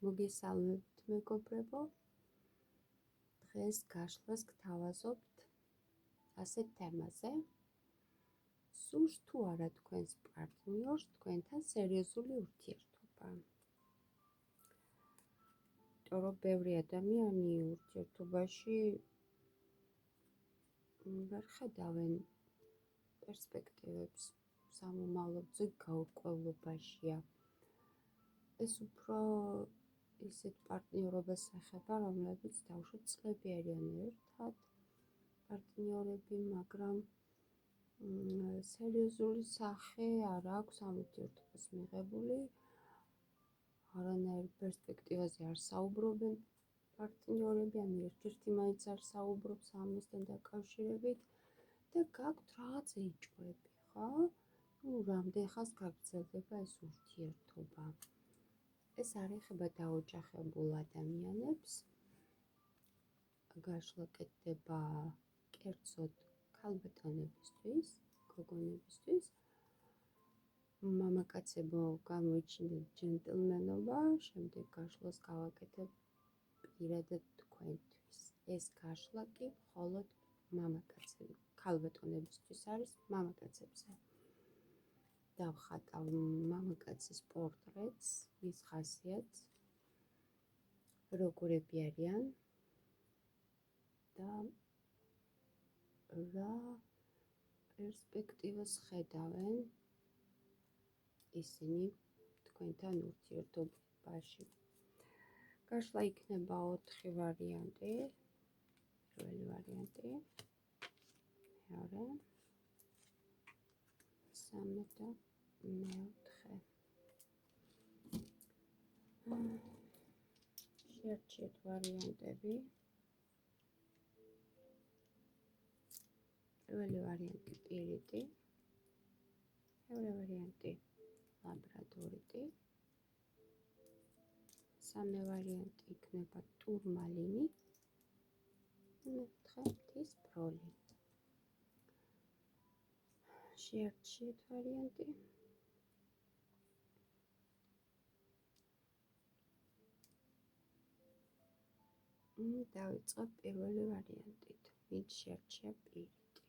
მოგესალმებით მეგობრებო, დღეს გაშლას გთავაზობთ ასეთ თემაზე. სურს თუ არა თქვენს პარტნიორს თქვენთან სერიოზული ურთიერთობა. იმიტომ რომ ბევრი ადამიანი ურთიერთობაში ვერ ხედავენ პერსპექტივებს, სამომავლოზე გაურკვევლობაშია. ეს უფრო ისეთ პარტნიორობას ეხება, რომლებიც დაუშვათ წლები არიან ერთად პარტნიორები, მაგრამ სერიოზული სახე არ აქვს ამ ურთიერთობას მიღებული, არანაირ პერსპექტივაზე არ საუბრობენ პარტნიორები, ან ერთ-ერთი მაინც არ საუბრობს ამასთან დაკავშირებით და გაქვთ რაღაც ეჭვები, ხო? რამდენ ხანს გაგრძელდება ეს ურთიერთობა. ეს არ ეხება დაოჯახებულ ადამიანებს. გაშლა კეთდება კერძოდ ქალბატონებისთვის, გოგონებისთვის. მამაკაცებო გამოიჩინეთ ჯენტლმენობა, შემდეგ გაშლას გავაკეთებ პირადად თქვენთვის. ეს გაშლა კი მხოლოდ ქალბატონებისთვის არის, მამაკაცებზე. დავხატავ მამაკაცის პორტრეტს, მის ხასიათს, როგორები არიან და რა პერსპექტივას ხედავენ ისინი თქვენთან ურთიერთობაში. გაშლა იქნება 4 ვარიანტი. პირველი ვარიანტი, მეორე, მესამე და მეოთხე. შეარჩიეთ ვარიანტები. პირველი ვარიანტი პირიტი, მეორე ვარიანტი ლაბრადორიტი, მესამე ვარიანტი იქნება ტურმალინი, მეოთხე მთის ბროლი. შეარჩიეთ ვარიანტი. დავიწყებ პირველი ვარიანტით. ვინც შეარჩია პირიტი.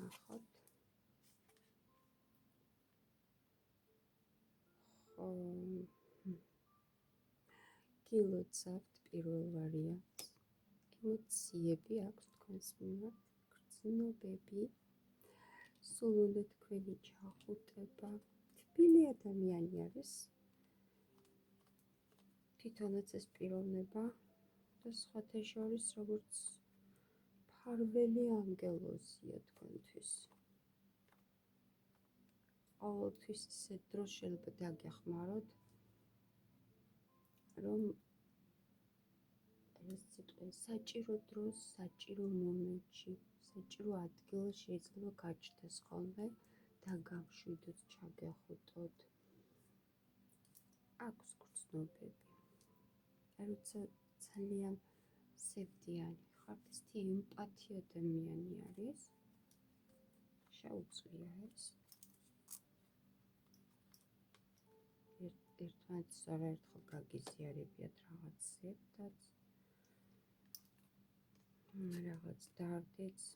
ნახოთ. გილოცავთ პირველ ვარიანტს. ემოციები აქვს თქვენს მიმართ, გრძნობები, სულ უნდა თქვენი ჩახუტება. თბილი ადამიანი არის. თვითონაც ეს პიროვნება და სხვათა შორის როგორც ფარველი ანგელოზია თქვენთვის. ყოველთვის ისეთ დროს შეიძლება დაგეხმაროთ, რომ ეს სიტყვა საჭირო დროს, საჭირო მომენტში, საჭირო ადგილას შეიძლება გაჩნდეს ხოლმე და გამშვიდოთ, ჩაგეხუტოთ. აქვს გრძნობები. როცა ძალიან სევდიანი ხართ, ესეთი ემპათი ადამიანი არის. შეუძლია ეს. ერთმანეთს არაერთხელ გაგიზიარებიათ რაღაც ზებდაც, რაღაც დარდიც.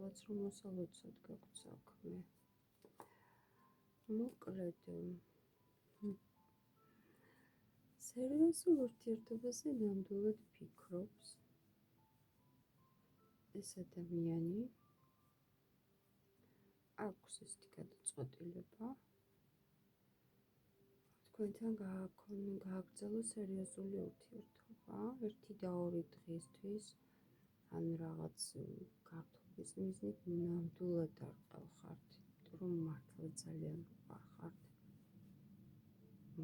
მართლაც რომ მოსალოცად გაქვთ საქმე. მოკლედ, სერიოზულ ურთიერთობაზე ნამდვილად ფიქრობს ეს ადამიანი. აქვს ესეთი გადაწყვეტილება. თქვენთან გააგრძელო სერიოზული ურთიერთობა 1-2 დღისთვის, ან რაღაც გართობის მიზნით ნამდვილად არ ყავხართ, იმიტომ რომ მართლა ძალიან ვარხართ.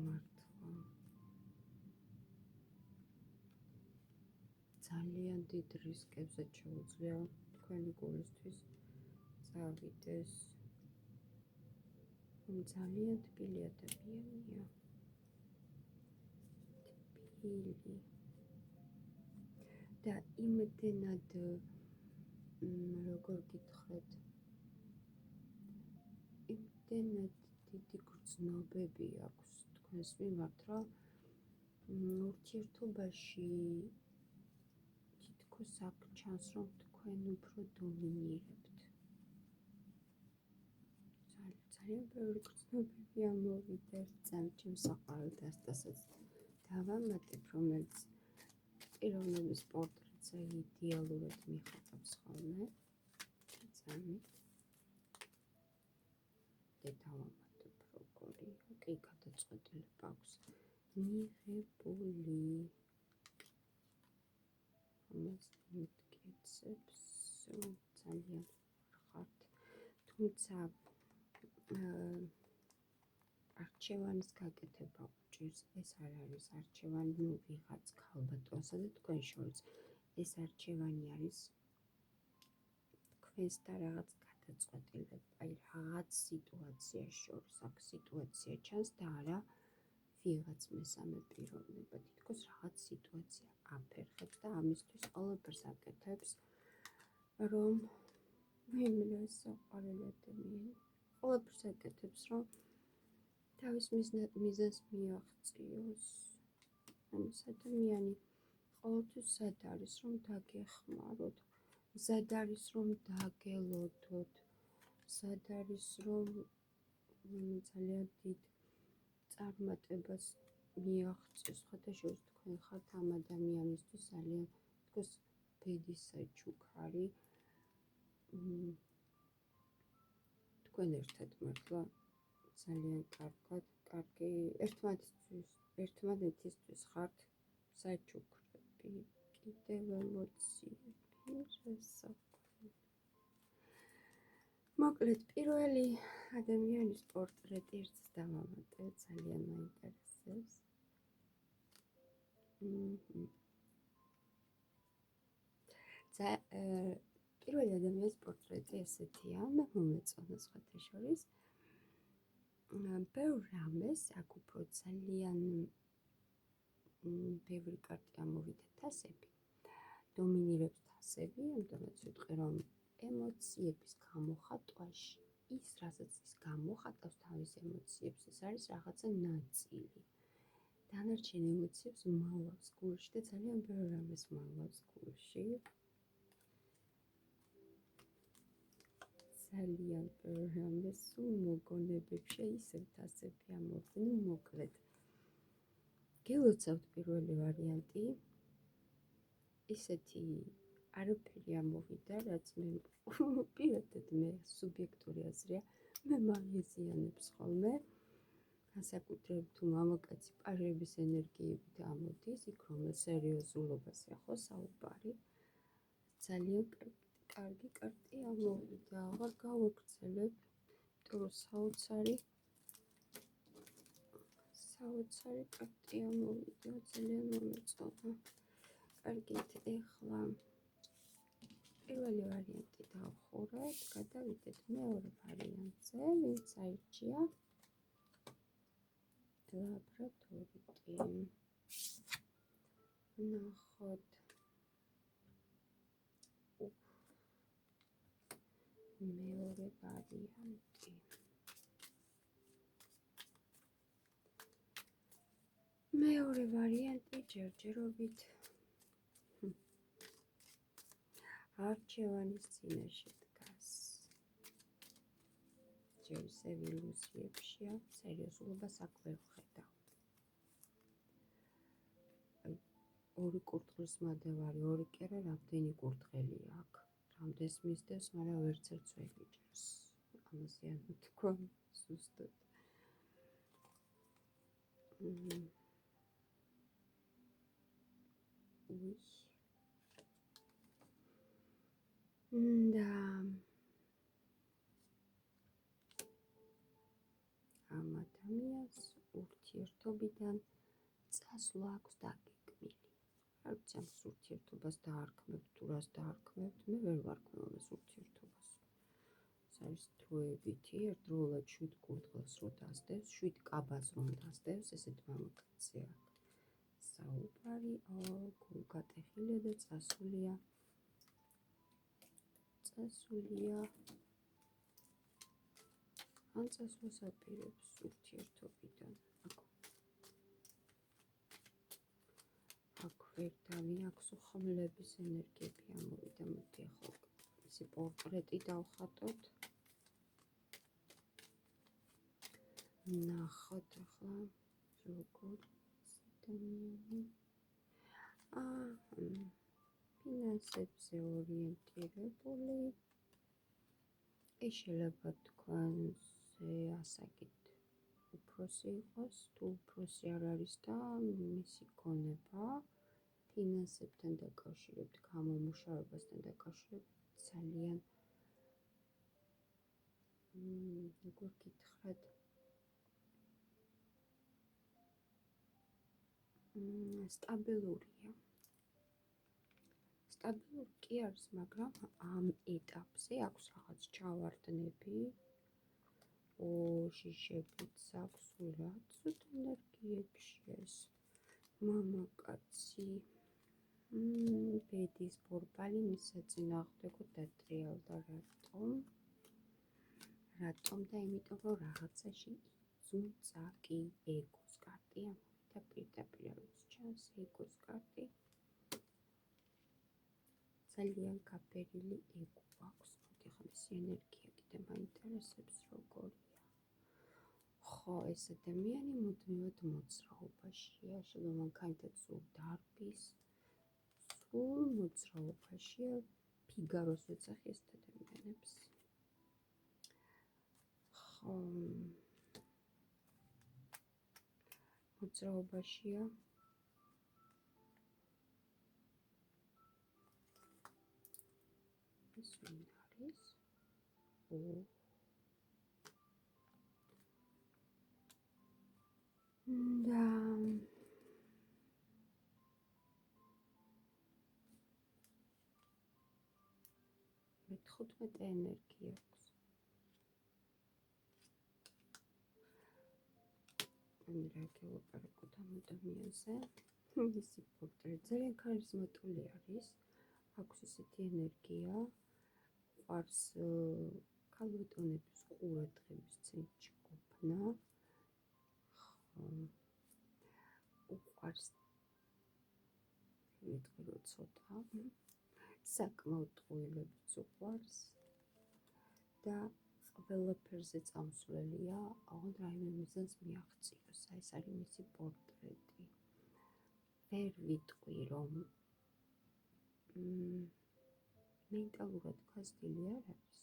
მართლა. ძალიან დიდ რისკებზე შეუძლია თქვენი გულისთვის წავიდეს. ძალიან თბილი ადამიანია. თბილი. და იმდენად როგორ გითხრათ, იმდენად დიდი გრძნობები აქვს თქვენს მიმართ, რომ ურთიერთობაში თითქოს აქ ჩანს, რომ თქვენ უფრო დომინირებთ. ძალიან ბევრი გრძნობები ამოვიდა ერთ ჩემს საყვარელ დასტასაც დავამატებ, რომელიც პიროვნების პორტრეტზე იდეალურად მიხატავს ხოლმე. წამით და დავამატებ როგორი, ოკეი, გადაწყვეტილება აქვს მიღებული. ამას მითქեցებს ძალიან ხართ, თუმცა არჩევანის გაკეთება უჭირს. ეს არ არის არჩევანი, ვიღაც ქალბატონსა და თქვენ შორის. ეს არჩევანი არის თქვენს და რაღაც გადაწყვეტილება, აი რაღაც სიტუაცია შორის. აქ სიტუაცია ჩანს და არა ვიღაც მესამე პიროვნება. თითქოს რაღაც სიტუაცია აფერხებს და ამისთვის ყველაფერს აკეთებს, რომ ვიმილოს საყვარელი ადამიანი. ყველაფერს აკეთებს, რომ თავის მიზანს მიაღწიოს. ეს ადამიანი ყოველთვის მზად არის, რომ დაგეხმაროთ, მზად არის, რომ დაგელოდოთ, მზად არის, რომ ძალიან დიდ წარმატებას მიაღწიოს. ხათაშორის თქვენ ხართ ამ ადამიანისთვის ძალიან თქოს ბედის საჩუქარი. თქვენ ერთად მართლა ძალიან კარგი ერთმანეთისთვის ხართ საჩუქრები. კიდევ ემოციები, მოკლედ, პირველი ადამიანის პორტრეტი ერთს დავამატებ, ძალიან მაინტერესებს. პირველი ადამიანის პორტრეტი ესეთია, მე მომეწონა სხვათა შორის. ბევრ რამეს აქ უფრო ძალიან ბევრი კარტი ამოვიდა თასები, დომინირებს თასები, ამიტომაც ვიტყვი, რომ ემოციების გამოხატვაში ის, რასაც ის გამოხატავს თავის ემოციებს, ეს არის რაღაცა ნაწილი. დანარჩენ ემოციებს მალავს გულში და ძალიან ბევრ რამეს მალავს გულში. ძალიან ბევრ რამეს მოგონებებში ისევ თასები ამოვიდა. მოკლედ, გილოცავთ პირველი ვარიანტი. ისეთი არაფერი ამოვიდა, რაც მე პირადად მე სუბიექტური აზრია, მე მაგიზიანებს ხოლმე. განსაკუთრებით თუ მამაკაცი პაჟების ენერგიებით ამოდის, იქ რომ სერიოზულობაზე ხო საუბარი. ძალიან კარგი კარტი ამოვიდა, აღარ გავაგრძელებ, იმიტომ რომ საოცარი კარტი ამოვიდა, ძალიან მომეწონა. კარგით, ეხლა პირველი ვარიანტი დავხურეთ, გადავიდეთ მეორე ვარიანტზე, ვინც აირჩია ლაბრადორიტი. ნახოთ. მეორე ვარიანტი. მეორე ვარიანტი ჯერჯერობით არჩევანის წინაშე დგას. ჯერ ისევ ილუზიებშია, სერიოზულობას აქ ვერ ვხედავ. ორი კურდღლის მადევარი, ორი კერა, რამდენი კურდღელია აქ. რამდენს მისდევს, მაგრამ ვერც ერთს ვერ იჭერს. ამაზე არ თქვა ზუსტად. და ამ ადამიანს ურთიერთობიდან წასვლა აქვს დაგეგმილი. არ ვიცი, ამ ურთიერთობას დაარქმევთ, თუ რას დაარქმევთ, მე ვერ ვარქმევ ამ ურთიერთობას. ეს არის დროებითი, ერთდროულად 7 კურდღელს რო დასდევს, 7 კაბას რომ დასდევს, ესეთ მამაკაცია. საუბარი, გულგატეხილია და წასულია წასულია. ან წასვლას აპირებს ურთიერთობიდან. აქ ვერდავი, აქ სუხმლების ენერგიები ამოვიდა. მოდი ახლა მისი პორტრეტი დავხატოთ. ნახოთ ახლა როგორ ადამიანი ფინანსებზე ორიენტირებული. შეიძლება თქვენზე ასაკით უფროსი იყოს, თუ უფროსი არ არის და მისი გონება ფინანსებთან დაკავშირებით, გამომუშავებასთან დაკავშირებით ძალიან როგორ გითხრათ, სტაბილურია. სტაბილური კი არის, მაგრამ ამ ეტაპზე აქვს რაღაც ჩავარდნები, შიშებიც აქვს, სულად ენერგიებში ეს მამაკაცი. ბედის ბორბალი მის საწინააღმდეგოდ დატრიალდა. რატომ და იმიტომ რომ რაღაცაში იწუნცა კი ეგოს კარტი ამოვიდა პირდაპირ არის ჩანს ეგოს კარტი. ძალიან გაბერილი ეგო აქვს. მოდი ახლა მისი ენერგია კიდე მაინტერესებს როგორია. ხო, ეს ადამიანი მუდმივად მოძრაობაშია, შეიძლება მანქანითაც სულ დარბის, სულ მოძრაობაშია. ფიგაროს ვეძახი ეს ადამიანებს. ხო, მოძრაობაშია. ეს ვინ არის? და მე-15 ენერგია აქვს. მე გელაპარაკოთ ამ ადამიანზე. მისი პორტრეტი ძალიან ქარიზმატული არის. აქვს ისეთი ენერგია, უყვარს ქალბატონების ყურადღების ცენტრში ყოფნა. უყვარს ვიტყვი რომ ცოტა საკმაოდ ტყუილებიც უყვარს და ყველაფერზე წამსვლელია, აღარ რაიმე მიზანს მიაღწიოს. ეს არის მისი პორტრეტი. ვერ ვიტყვი რომ მენტალურად გაზრდილი არ არის.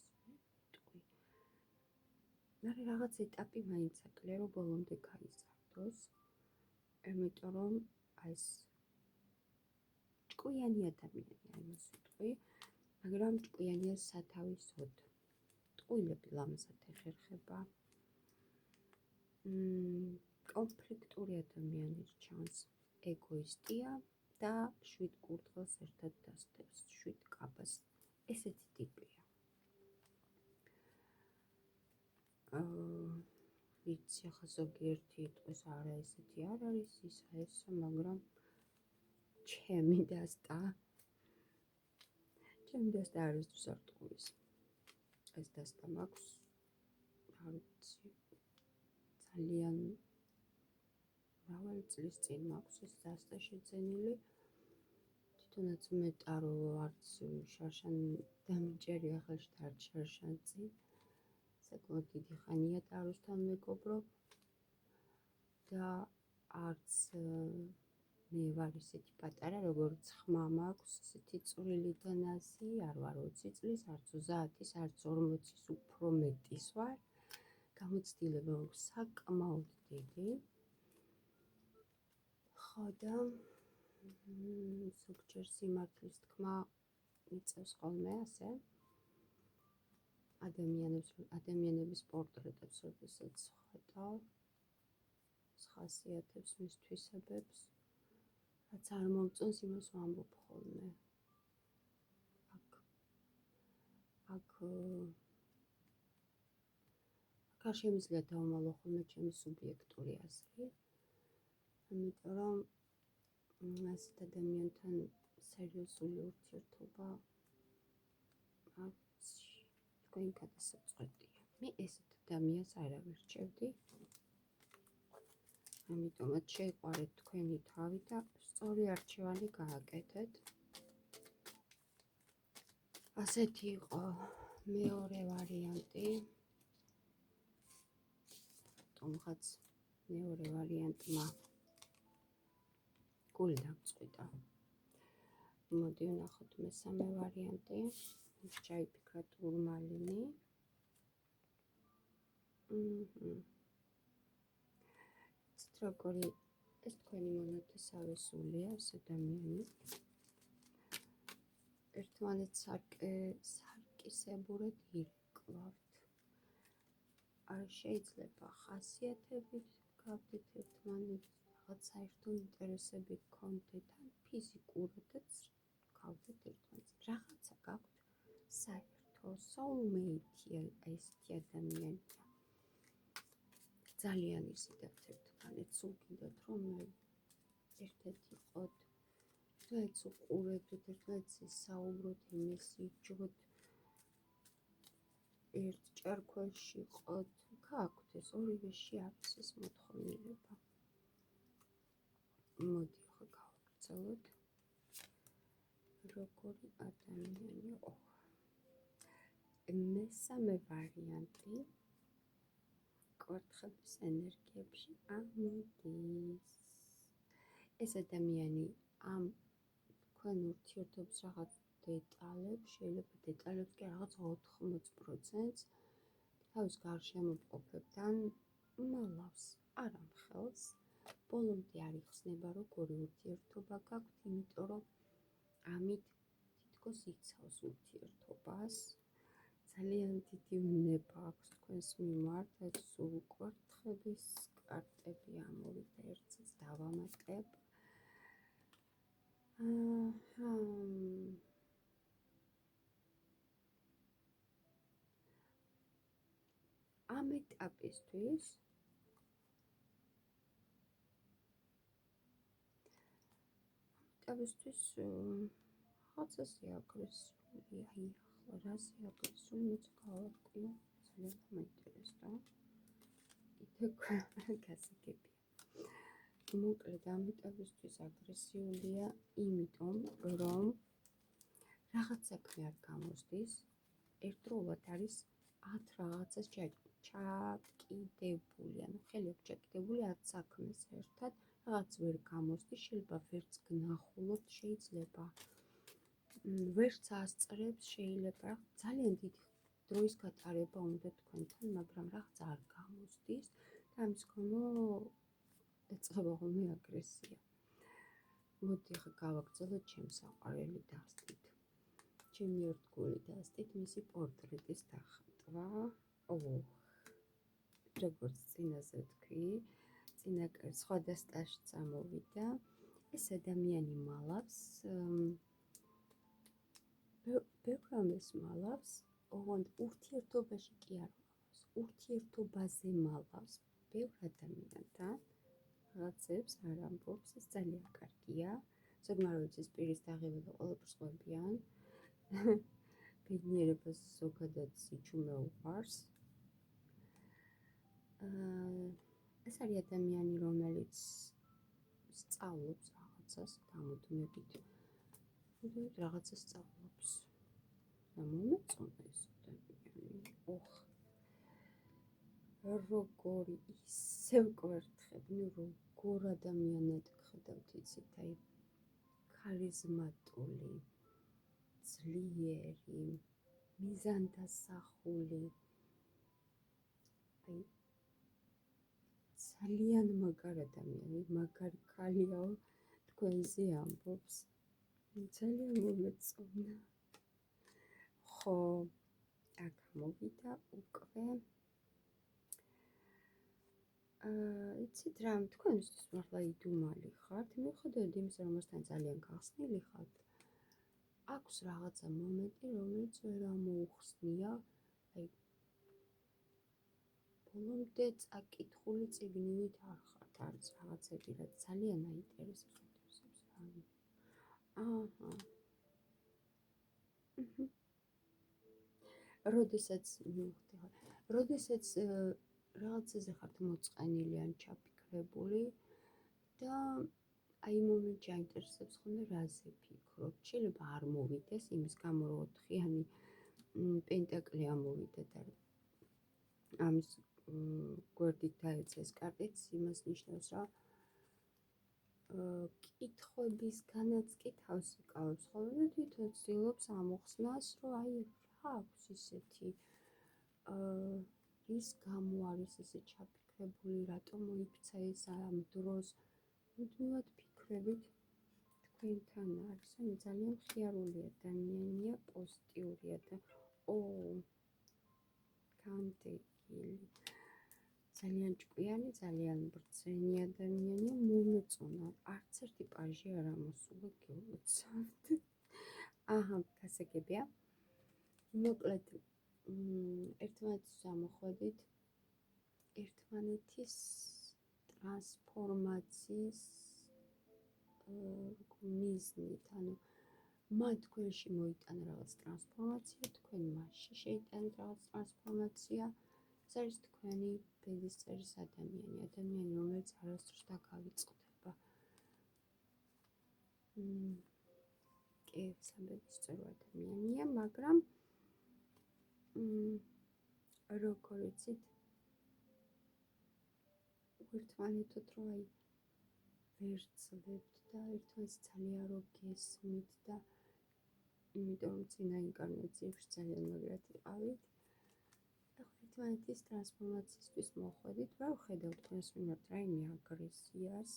მაგრამ რაღაც ეტაპი მაინც აკლია რომ ბოლომდე გაიზარდოს. იმიტომ რომ ეს ჭკვიანი ადამიანია, იმას ვიტყვი, მაგრამ ჭკვიანია სათავისოდ. ტყუილები ლამაზად ეხერხება. კონფლიქტური ადამიანი ჩანს, ეგოისტია და 7 კურდღელს ერთად დასდებს, 7 კაბას. ესეთი ტიპია. ვიცი, ახლა ზოგიერთი იტყვის არა ესეთი არ არის, ისა ესა, მაგრამ ჩემი დასტა არასდროს არ ტყუის. ეს დასტა მაქვს, არ ვიცი, ძალიან მრავალი წლის წინ მაქვს ეს დასტა შეძენილი. თვითონაც მეტარო არც შარშან დამიჭერია ხელში და არც შარშანწი. საკმაოდ დიდი ხანია ტაროსთან მეგობრობ და არც მე ვარ ისეთი პატარა, როგორც ხმა მაქვს, ისეთი წვრილი და ნაზი, არ ვარ 20 წლის, არც 30-ის, არც 40-ის, უფრო მეტის ვარ. გამოცდილება მაქვს საკმაოდ დიდი. ხო და ზოგჯერ სიმართლის თქმა მიწევს ხოლმე ასე. ადამიანების პორტრეტებს როდესაც ვხატავ, ხასიათებს, მის თვისებებს, რაც არ მომწონს, იმას ვამბობ ხოლმე. აქ არ შემიძლია დავმალო ხოლმე ჩემი სუბიექტური აზრი, იმიტომ რომ ასეთ ადამიანთან სერიოზული ურთიერთობა თქვენ გადასაწყვეტია. მე ესეთ ადამიანს არ ავირჩევდი. ამიტომაც შეიყვარეთ თქვენი თავი და სწორი არჩევანი გააკეთეთ. ასეთი იყო მეორე ვარიანტი. თუმღაც მეორე ვარიანტმა გული დამწყვიტა. მოდი ვნახოთ მესამე ვარიანტი. ის ჩაიფიქრა ტურმალინი. როგორი ეს თქვენი მონათესავე სულია, ეს ადამიანი. ერთმანეთს სარკისებურად ირეკლავთ. არ შეიძლება ხასიათებით გავდეთ ერთმანეთს, რაღაც საერთო ინტერესები გქონდეთ, ან ფიზიკურადაც გავდეთ ერთმანეთს. რაღაცა გაქვთ საერთო, soulmate-ია ესეთი ადამიანია. ძალიან იზიდავთ ერთმანეთს, სულ გინდათ რომ ერთად იყოთ, ერთმანეთს უყურებდეთ, ერთმანეთს საუბროთ, იმის იჯოთ, ერთ ჭარქვაში იყოთ. გაქვთ ეს ორივეში არის ეს მოთხოვნილება. მოდი ახლა გავაგრძელოთ. როგორი ადამიანია. მესამე ვარიანტი კვერთხების ენერგიებში ამოდის. ეს ადამიანი ამ თქვენ ურთიერთობის რაღაც დეტალებს, შეიძლება დეტალებს კი რაღაც 80%-ს თავის გარშემოყოფებთან მალავს, არ ამხელს. ბოლომდე არ იხსნება როგორი ურთიერთობა გაქვთ, იმიტომ რომ ამით თითქოს იცავს ურთიერთობას. ძალიან დიდი უნება აქვს თქვენს მიმართ, სულ კვერთხების კარტები ამოვიდა, ერთსაც დავამატებ. ამ ეტაპისთვის რაღაცაზე აგრესიული, აი ახლა რაზე აგრესიული მოდი გავარკვიო, ძალიან მაინტერესდა. კიდე გასაგებია. მოკლედ ამ ეტაპისთვის აგრესიულია, იმიტომ რომ რაღაც საქმე არ გამოსდის, ერთდროულად არის 10 რაღაცას ჩაკიდებული, ანუ ხელი აქვს ჩაკიდებული 10 საქმეს ერთად, რაღაც ვერ გამოსდის, შეიძლება ვერც გნახულობთ, შეიძლება ვერც ასწრებს, შეიძლება ძალიან დიდი დროის გატარება უნდა თქვენთან, მაგრამ რაღაც არ გამოსდის და ამის გამო ეწყება ხოლმე აგრესია. მოდი ახლა გავაგრძელოთ ჩემს საყვარელი დასტით. ჩემი ერთგული დასტით მისი პორტრეტის დახატვა. როგორც წინაზე თქვი, სხვა დასტაში წამოვიდა. ეს ადამიანი მალავს, ბევრ რამეს მალავს, ოღონდ ურთიერთობაში კი არ მალავს, ურთიერთობაზე მალავს ბევრ ადამიანთან, რაღაცებს არ ამბობს, ეს ძალიან კარგია. ზოგმაროც ეს პირის დაღება და ყველაფერს ყვებიან. ბედნიერებას ზოგადად სიჩუმე უყვარს. ეს არის ადამიანი, რომელიც სწავლობს რაღაცას, გამუდმებით რაღაცას სწავლობს. და მომეწონა ეს ადამიანი. როგორი ისევ კვერთხები, როგორ ადამიანად გხედავთ, იცით, აი ქარიზმატული, ძლიერი, მიზანდასახული, აი ძალიან მაგარ ადამიანი, მაგარი ქალიაო თქვენზე ამბობს. ძალიან მომეწონა. ხო, აქ მოვიდა უკვე. იცით რა, თქვენისთვის მართლა იდუმალი ხართ, მიუხედავად იმისა, რომ მასთან ძალიან გახსნილი ხართ, აქვს რაღაცა მომენტი, რომელიც ვერ ამოუხსნია, აი ბოლომდე წაკითხული წიგნივით არ ხართ, არის რაღაცები, რაც ძალიან აინტერესებს რამე. როდესაც მივხვდი, როდესაც რაღაცაზე ხართ მოწყენილი ან ჩაფიქრებული და აი მომენტში აინტერესებს ხოლმე რაზე ფიქრობ. შეიძლება არ მოვიდეს იმის გამო, რომ 4-იანი პენტაკლი ამოვიდა და ამის გვერდით დაეცეს კარტიც, იმას ნიშნავს, რომ კითხვებისგანაც კი თავს იკავებს ხოლმე და თვითონ ცდილობს ამოხსნას, რომ აი რა აქვს ისეთი რის გამო არის ესე ჩაფიქრებული, რატომ მოიქცა ეს ამ დროს. მუდმივად ფიქრებით თქვენთან არის, ანუ ძალიან მხიარული ადამიანია, პოზიტიურია და განდეგილი. ძალიან ჭკვიანი, ძალიან ბრძენი ადამიანია, მომეწონა. არც ერთი პაჟი არ ამოსულა, გეულოცავთ. აჰა, გასაგებია. მოკლედ, ერთმანეთის ამოხვედით, ერთმანეთის ტრანსფორმაციის მიზნით, ანუ მათ თქვენში მოიტანა რაღაც ტრანსფორმაცია, თქვენ მასში შეიტანეთ რაღაც ტრანსფორმაცია. ეს არის თქვენი ბედისწერის ადამიანი, რომელიც არასდროს დაგავიწყდება. კი, საბედისწერო ადამიანია, მაგრამ როგორ იცით, ერთმანეთოთ რომ აი ვერ ცლებთ და ერთმანეთს ძალიან რო გესმით და იმიტომ რომ წინა ინკარნაციებში ძალიან მაგრად იყავით. ერთმანეთის ტრანსფორმაციისთვის მოხვედით, ვერ ვხედავ თქვენს მიმართ რაიმე აგრესიას.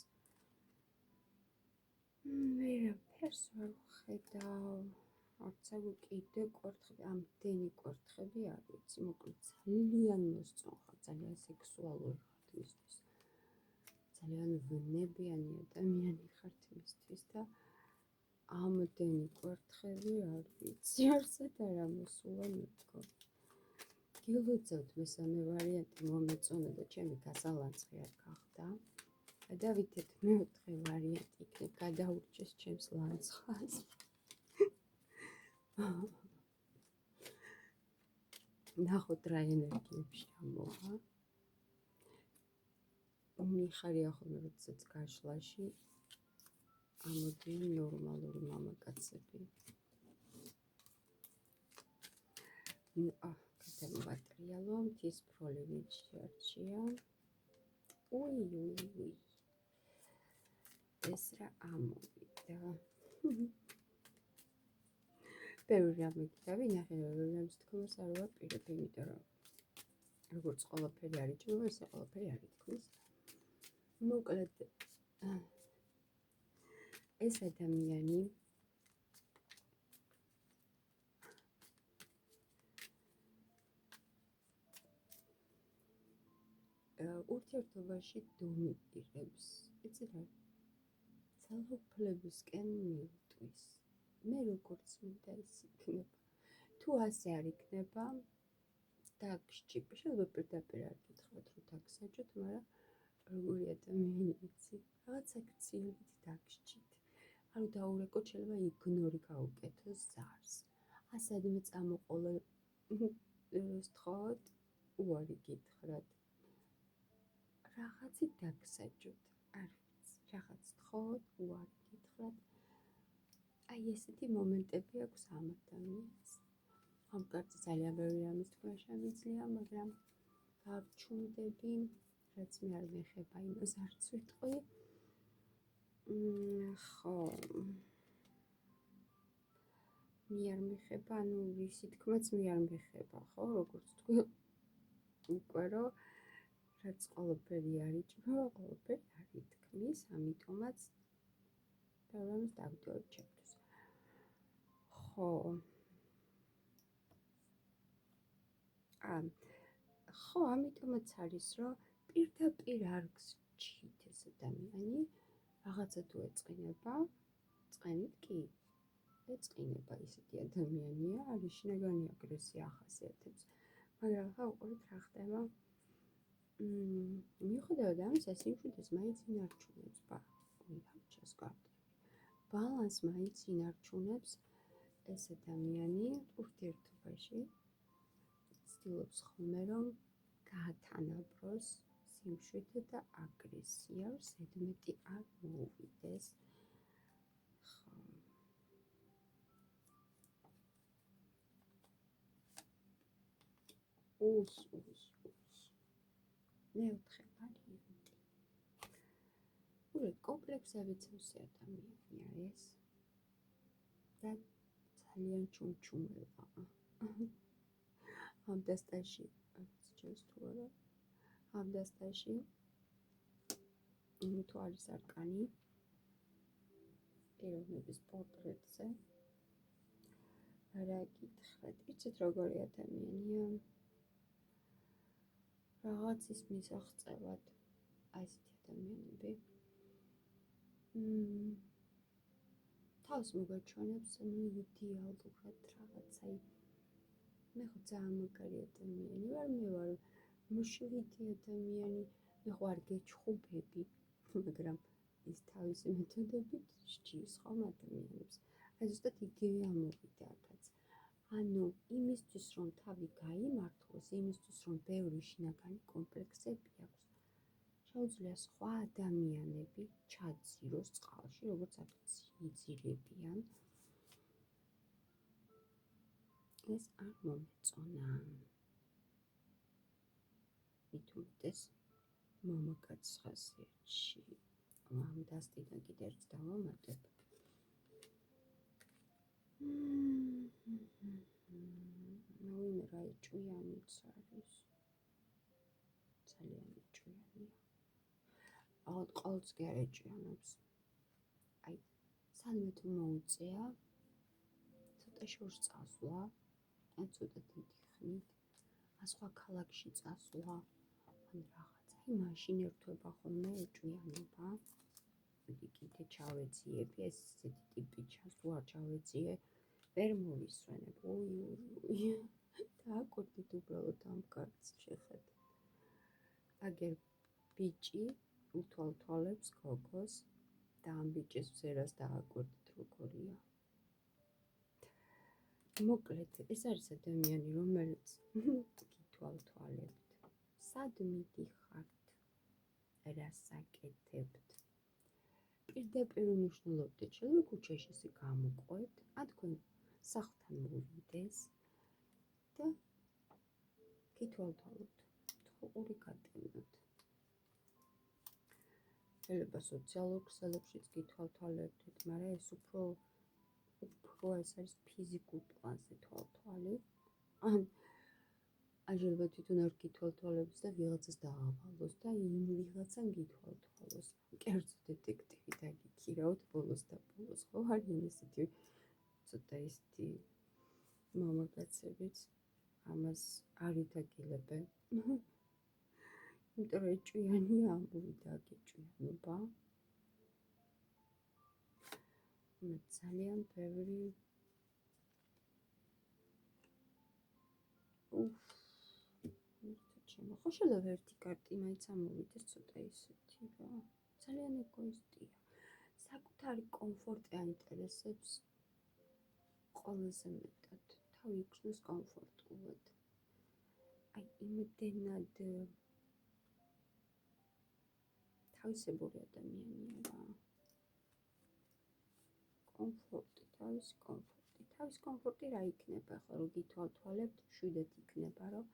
ვერაფერს ვერ ვხედავ. არც კიდე კვერთხები, ამდენი კვერთხები არ ვიცი, მოკლედ ძალიან მოსწონხარ, ძალიან სექსუალური ხართ მისთვის. ძალიან ვნებიანი ადამიანი ხართ მისთვის და ამდენი კვერთხები არ ვიცი, არსად არ ამოსულა მეთქო. გილოცავთ მესამე ვარიანტი მომეწონა და ჩემი გასალანცხი არ გახდა. გადავიდეთ მეოთხე ვარიანტი, იქნებ გადაურჩეს ჩემს ლანცხას. ნახოთ რა ენერგიებში ამოვა. მიხარია ხოლმე, როდესაც გაშლაში ამოდიან ნორმალური მამაკაცები. გადამოვატრიალო, მთის ფროლები შეარჩია. უი. ეს რა ამოვიდა. ბევრი რამე გიტავი, ნახე, ბევრი რამის თქმას არ ვაპირებ, იმიტომ რომ როგორც ყველაფერი არ იჭმება, ესე ყველაფერი არ ითქმის. მოკლედ, ეს ადამიანი ურთიერთობაში დომინირებს, იცი რა, ძალაუფლებისკენ მიუტყვის. მე როგორც მინდა ის იქნება. თუ ასე არ იქნება, დაგსჭირდება. შეიძლება პირდაპირ არ გითხრათ, რომ დაგსაჯოთ, მაგრამ როგორი ადამიანი იცი, რაღაც აქციებით დაგსჭირთ. ანუ დაურეკოთ, შეიძლება იგნორი გაუკეთოს ზარს. ასადმე წამოყოლე სთხოვოთ, უარი გითხრათ. რაღაცით დაგსაჯოთ, არ ვიცი, რაღაც სთხოვოთ, უარი გითხრათ. აი ესეთი მომენტები აქვს ამ ადამიანს. ამ კარტზე ძალიან ბევრი რამის თქმა შემიძლია, მაგრამ გავჩუმდები, რაც მე არ მეხება, იმას არც ვიტყვი. ხო. მე არ მეხება, ანუ ისი თქმაც მე არ მეხება, ხო, როგორც თქვი. უკვე რომ რაც ყველაფერი არ იჭმება, ყველაფერი არ ითქმის, ამიტომაც ბევრი რამის დავიტოვებ ჩემთვის. ხო. ხო, ამიტომაც არის, რომ პირდაპირ არ გსჭით ეს ადამიანი, რაღაცა თუ ეწყინება, წყენით კი, ეწყინება ისეთი ადამიანია, არის შინაგანი აგრესია ახასიათებს. მაგრამ ხა უყურეთ რა ხდება. მიუხედავად ამისა, სიმშვიდეს მაინც ინარჩუნებს ჩას კარტები. ბალანს მაინც ინარჩუნებს ეს ადამიანი ურთიერთობაში. ცდილობს ხოლმე რომ გაათანაბროს სიმშვიდე და აგრესია, ზედმეტი არ მოუვიდეს. ოს მეოთხე ვარიანტი. კომპლექსებით ცივსი ადამიანია ეს და ძალიან ჩუმჩუმელა. ამ დასტაში არც თუ არა. ამ დასტაში თუ არის არკანი პიროვნების პორტრეტზე. რა გითხრათ, იცით როგორი ადამიანია? რაღაცის მისაღწევად აი ესეთი ადამიანები. თავს მოგაჩვენებს იდეალურად რაღაცა. მე ხო ძალიან მაგარი ადამიანი ვარ, მე ვარ მშვიდი ადამიანი, მე ხო არ გეჩხუბები, მაგრამ ის თავისი მეთოდებით სჭირს ხომ ადამიანებს. აი ზუსტად იგივე ამოვიდა აქაც. ანუ იმისთვის რომ თავი გაიმართლოს, იმისთვის რომ ბევრი შინაგანი კომპლექსები აქვს, შეუძლია სხვა ადამიანები ჩაძიროს წყალში, როგორც აქ იძირებიან. ეს არ მომეწონა. მით უმეტეს მომაკაც ხასიათში. ამ დასტიდან კიდე ერთ დავამატებ. ნუ რა ჭვიანიც არის. ძალიან ჭვიანია. ყოველს კი არ ეჭვიანობს. აი, სანამ თუ მოუწია, ცოტა შორს წასვლა, ან ცოტა დიდი ხნით, სხვა ქალაქში წასვლა, ან რაღაცა. აი, მაშინ ერთვება ხოლმე ეჭვიანობა. კიდე ჩავეძიები, ეს ესეთი ტიპი ჩანს, თუ არ ჩავეძიე, ვერ მოვისვენებ. დააკვირდით უბრალოდ ამ კარტს შეხედეთ. აგერ ბიჭი უთვალთვალებს გოგოს და ამ ბიჭის ვზერას დააკვირდით როგორია. მოკლედ, ეს არის ადამიანი, რომელიც გითვალთვალებთ. სად მიდიხართ? რას აკეთებთ? პირდაპირ უმნიშვნელოვანია, შეიძლება ქუჩაში ისე გამოყვეთ, ან თქვენ სახლთან მოვიდეს და გითვალთვალოთ. თვალყური გატანოთ. შეიძლება სოციალურ ქსელებშიც გითვალთვალებთ, მაგრამ ეს უფრო ეს არის ფიზიკურ პლანზე თვალთვალი. ან შეიძლება თვითონ არ გითვალთვალებს და ვიღაცას დაავალოს და იმ ვიღაცამ გითვალთვალოს. კერძო დეტექტივი დაგიქირავთ ბოლოს და ბოლოს. ხო არიან ესეთი ცოტა ისეთი მამაკაცებიც ამას არ ითაგილებენ. იმიტომ რომ ეჭვიანია ამბოვიდა გეჭვიანობა. ძალიან ბევრი ხო შეიძლება ერთი კარტი მაინც ამოვიდეს ცოტა ისეთი რა. ძალიან ეგოისტია. საკუთარი კომფორტი აინტერესებს ყველაზე მეტად. თავი იქნას კომფორტულად. აი იმდენად თავისებური ადამიანია რა. კომფორტი, თავისი კომფორტი რა იქნება, ხო რომ გითვალთვალებთ, შვიდად იქნება, რომ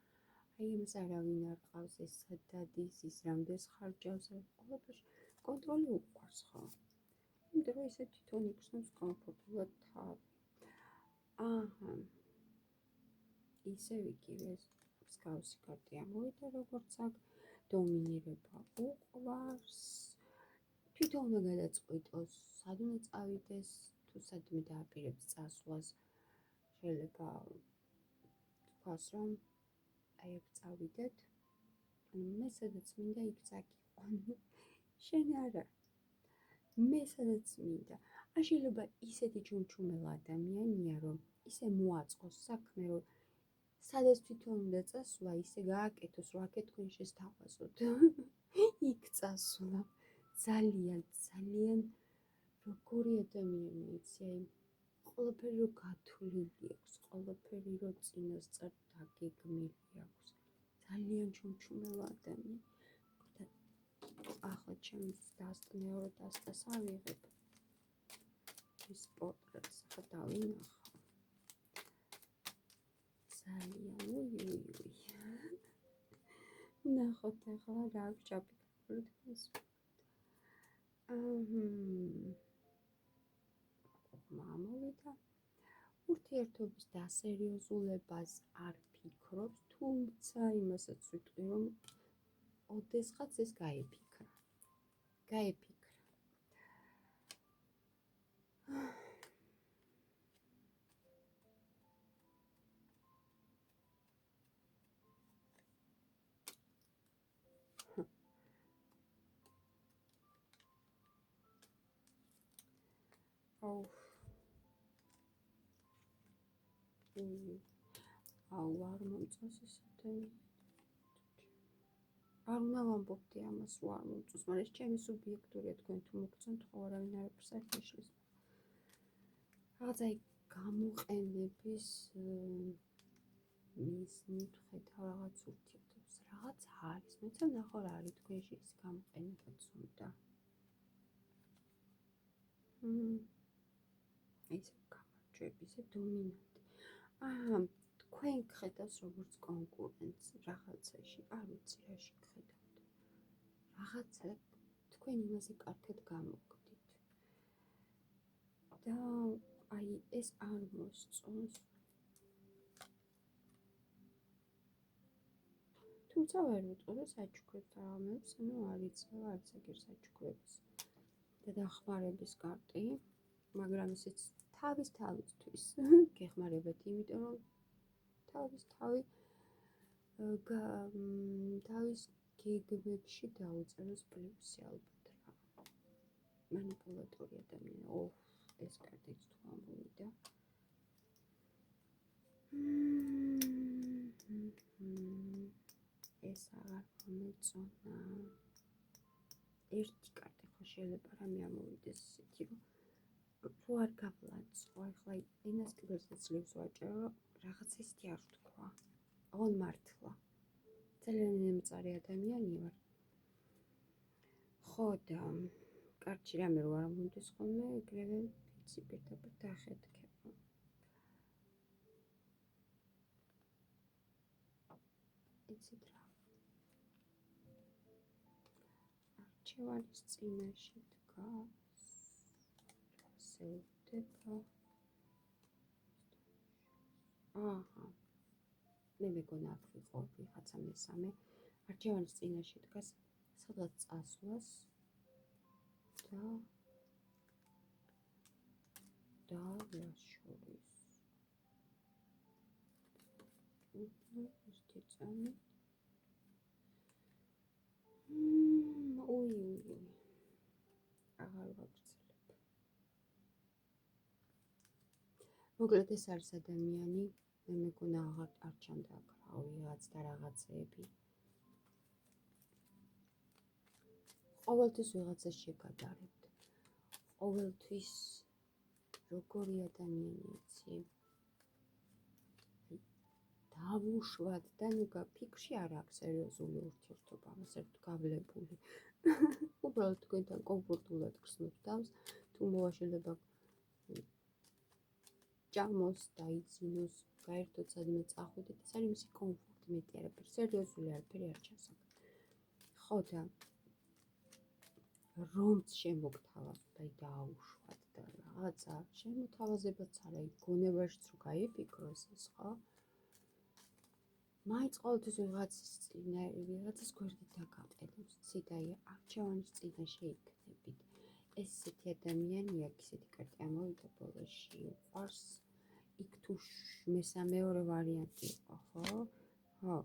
აი იმას არავინ არ ყავს, ეს სად დადის, ის რამდენს ხარჯავს, ყველაფერში კონტროლი უყვარს, ხო? იმიტომ რომ ისე თვითონ იქნას კომფორტულად თავი. ისევ იგივე მსგავსი კარტი ამოვიდა, როგორც აქ დომინირება უყვარს. თვითონ უნდა გადაწყვიტოს, სად უნდა წავიდეს, თუ სადმე დააპირებს წასვლას. შეიძლება თქვას, რომ აი აქ წავიდეთ, მე სადაც მინდა იქ წაგიყვან. შენ არა. მე სადაც მინდა. ან შეიძლება ისეთი ჩუმჩუმელა ადამიანია, რომ ისე მოაწყოს საქმე, რომ სადაც თვითონ უნდა წასვლა, ისე გააკეთოს, რომ აქეთ თქვენ შესთავაზოთ. იქ წასვლა. ძალიან, ძალიან როგორი ადამიანია, იცი, აი ყველაფერი რომ გათვლილი აქვს, ყველაფერი რომ წინასწარ დაგეგმილი აქვს. ძალიან ჩუმჩუმელა ადამიანი. ახლა ჩემს მეორე დასტას ავიღებ. ის პორტრეტს ახლა დავინახავ. ძალიან ნახოთ ახლა რა აქვს ჩაფიქრებული თქვენს. მამოვიდა. ურთიერთობის დასერიოზულებას არ ფიქრობს, თუმცა იმასაც ვიტყვი, რომ ოდესღაც ეს გაიფიქრა. არ მომწონს ესეთი. არ უნდა ვამბობდი ამას, რომ არ მომწონს, მაგრამ ეს ჩემი სუბიექტურია, თქვენ თუ მოგწონთ, ხო არავინ არაფერს არ შეშლის. რაღაცა გამოყენების მიზნით ხედავ რაღაც ურთიერთობს, რაღაც არის, მეც ნახო რა არის თქვენში ის გამოყენებაც უნდა. ეს გამარჯვების, ეს დომინანტი. თქვენ ხედავს როგორც კონკურენტს რაღაცაში, არ ვიცი რაში ხედავთ. რაღაცა თქვენ იმაზე კარგად გამოგდით. და აი ეს არ მოსწონს. თუმცა ვერ ვიტყვი რომ საჩუქრებს რაღაცებს, არის ეგერ საჩუქრების და დახმარების კარტი, მაგრამ ისიც თავისთვის გეხმარებათ, იმიტომ რომ თავის გეგმებში დაუწეროს პლუსი ალბათ რა. მანიპულატორი ადამიანი. ეს კარტიც თუ ამოვიდა. ეს აღარ მომეწონა. ერთი კარტი ხო შეიძლება რამე ამოვიდეს ისეთი, რომ არ გავლაწყო. ახლა ენას კიდევ ძლივს ვაჭერო, რაღაც ისეთი არ ვთქვა. აღარ მართლა. ძალიან მემწარე ადამიანი ვარ. ხო და კარტში რამე რო არ მომდის ხოლმე, ეგრევე ვიცი პირდაპირ დახეთქება. იცით რა. არჩევანის წინაშე დგას. სევდება. მე მეგონა აქ ვიყო ვიღაცა მესამე. არჩევანის წინაშე დგას, სადღაც წასვლას და რას შორის. ერთი წამი. აღარ ვაგრძელებ. მოკლედ ეს არის ადამიანი, მე მეგონა აღარ არ ჩანდა აქ ვიღაც და რაღაცეები. ყოველთვის ვიღაცას შეგადარებთ. ყოველთვის როგორი ადამიანი იცი? დავუშვათ და ფიქრში არ აქვს სერიოზული ურთიერთობა, ამას ერთ გავლებული. უბრალოდ თქვენთან კომფორტულად გრძნობ თავს, თუ მოვაშლება ჭამოს და იცინოს, გაერთოთ სადმე წახვიდეთ, ეს არის მისი კომფორტი, მეტი არაფერი, სერიოზული არაფერი არ ჩანს. ხო და რომც შემოგთავაზოთ, დაუშვათ და რაღაცა შემოთავაზებაც არა, გონებაშიც რო გაიფიქროს ეს, ხო? მაინც ყოველთვის ვიღაცის გვერდით დაგაყენებს, ციდაი არჩევანის წინაშე იქნებით. ესეთი ადამიანი აქ, ისეთი კარტი ამოვიდა ბოლოში, უყვარს იქ თუ მეორე ვარიანტი იყო, ხო?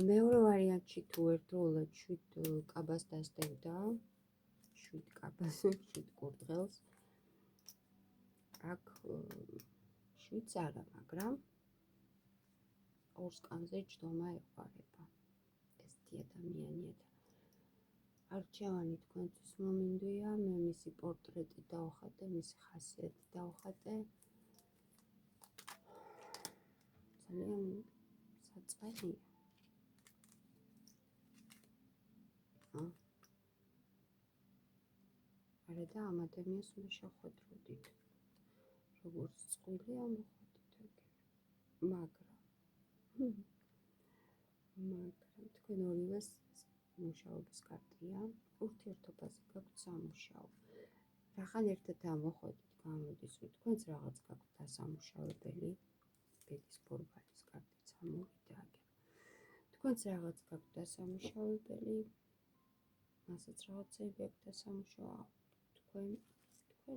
მეორე ვარიანტში თუ ერთდროულად 7 კაბას დასდევდა, 7 კაბას, 7 კურდღელს, აქ 7 არა, მაგრამ ორ სკამზე ჯდომა ეყარება. ესეთი ადამიანია და არჩევანი თქვენთვის მომინდვია, მე მისი პორტრეტი დავხატე, მისი ხასიათი დავხატე. ძალიან საწყენია. არა და ამ ადამიანს უნდა შეხვედროდით. როგორც წყვილია მოხვედით ეგრე. მაგრამ თქვენ ორივეს მუშაობის კარტია, ურთიერთობაზე გაქვთ სამუშაო. რახან ერთად ამოხვედით, გამოდის, რომ თქვენც რაღაც გაქვთ დასამუშავებელი, ბედის ბორბალის კარტიც ამოვიდა აგერ. თქვენც რაღაც გაქვთ დასამუშავებელი, მასაც რაღაცები აქვს დასამუშავო. თქვენ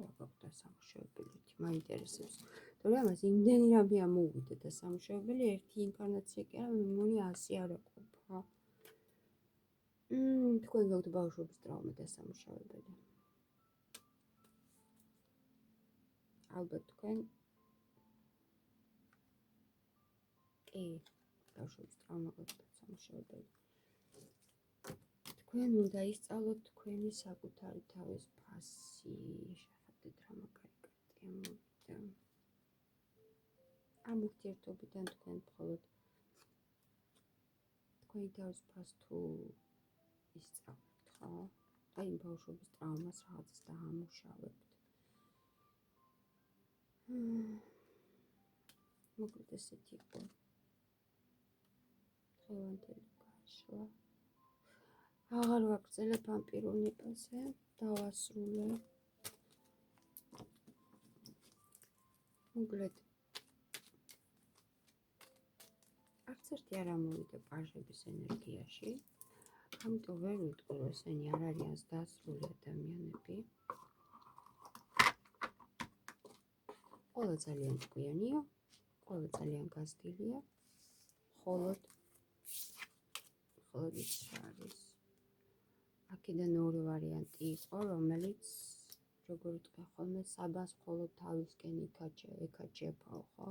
რა გაქვთ დასამუშავებელი? მაინტერესებს. თორე ამას იმდენი რამე ამოვიდა დასამუშავებელი, ერთი ინკარნაცია კი არა, მე მგონი 100 არ აყოფა. თქვენ გაქვთ ბავშვობის ტრავმა დასამუშავებელი. ალბათ თქვენ კი ბავშვობის ტრავმა გაქვთ დასამუშავებელი. თქვენ უნდა ისწავლოთ თქვენი საკუთარი თავის ფასი. შეხედეთ რა მაგარი კარტია მოვიდა. ამ ურთიერთობიდან თქვენ მხოლოდ თქვენი თავის ფასს თუ ისწავლეთ, ხო? აი იმ ბავშვობის ტრავმას რაღაცას დაამუშავებთ. მოკლედ ესეთი იყო დღევანდელი გაშლა. აღარ ვაგრძელებ ამ პიროვნებაზე, დავასრულე. მოკლედ არც ერთი არ ამოვიდა პაჟების ენერგიაში, ამიტომ ვერ ვიტყვი, რომ ესენი არ არიან დასრული ადამიანები. ყველა ძალიან ჭკვიანია, ყველა ძალიან გაზრდილია, მხოლოდ ის არის. აქედან ორი ვარიანტი იყო, რომელიც როგორ ვიტყვი ხოლმე, საბას მხოლოდ თავისკენ ეკაჭებაო, ხო?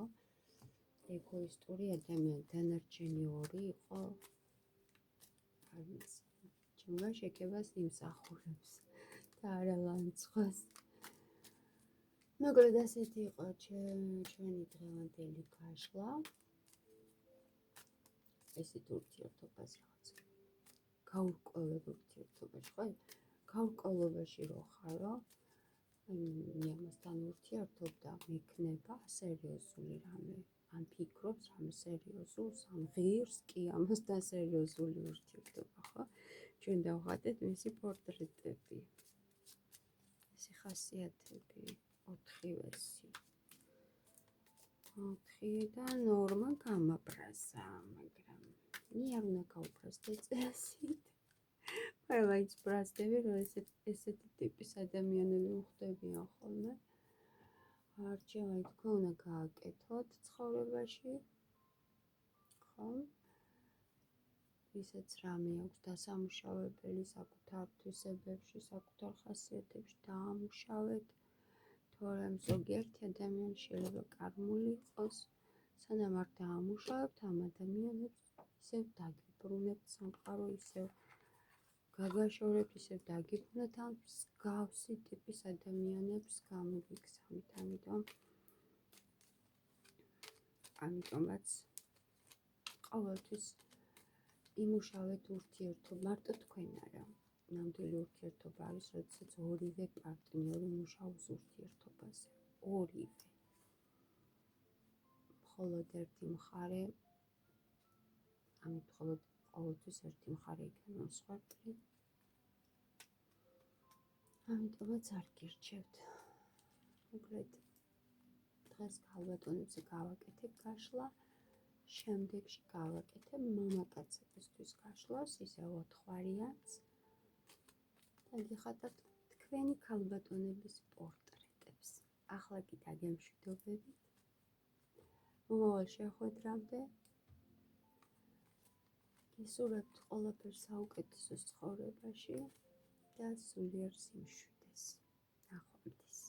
ეგოისტური ადამიანი, დანარჩენი ორი იყო. არის ჩემმა შეკებას იმსახურებს და არა ლანცხვას. მოკლედ ასეთი იყო ჩვენი დღევანდელი გაშლა. ესეთ ურთიერთობას რაღაც გაურკვეველ ურთიერთობაში, ხო? გაურკვევლობაში რო ხარო, ამასთან ურთიერთობ და მექნება სერიოზული რამე. ან ფიქრობს რამე სერიოზულს, ან ღირს კი ამასთან სერიოზული ურთიერთობა, ხო? ჩვენ დავხატეთ მისი პორტრეტები. ისი ხასიათები, 4-ვესი. 4-დან 2-მა გამაბრაზა, მაგრამ არ უნდა გაუბრაზდე წესით. მაინც ბრაზდები, რომ ესეთი ტიპის ადამიანები მოხდებიან ხოლმე. არჩევანი თქვენ უნდა გააკეთოთ ცხოვრებაში, ხო? ვისაც რამე აქვს დასამუშავებელი საკუთარ თვისებებში, საკუთარ ხასიათებში დაამუშავეთ, თორემ ზოგიერთი ადამიანი შეიძლება კარმული იყოს, სანამ არ დაამუშავებთ ამ ადამიანებს, ისევ დაგიბრუნებთ სამყარო, ისევ გაგაშორებთ, ისევ დაგიბრუნებთ ამ მსგავსი ტიპის ადამიანებს გამოგიგზავნით. ამიტომაც ყოველთვის იმუშავეთ ურთიერთობა, მარტო თქვენ არა. ნამდვილი ურთიერთობა არის, როდესაც ორივე პარტნიორი მუშაობს ურთიერთობაზე. ორივე. მხოლოდ ერთი მხარე, ამით მხოლოდ ყოველთვის ერთი მხარე იქნება მსხვერპლი. ამიტომაც არ გირჩევთ. მოკლედ დღეს ქალბატონებზე გავაკეთებ გაშლა, შემდეგში გავაკეთებ მამაკაცებისთვის გაშლას, ისევ 4 ვარიანტს. და გიხატავთ თქვენი ქალბატონების პორტრეტებს. ახლა კი დაგემშვიდობებით. მომავალ შეხვედრამდე გისურვებთ ყველაფერს საუკეთესოს ცხოვრებაში და სულიერ სიმშვიდეს. ნახვამდის.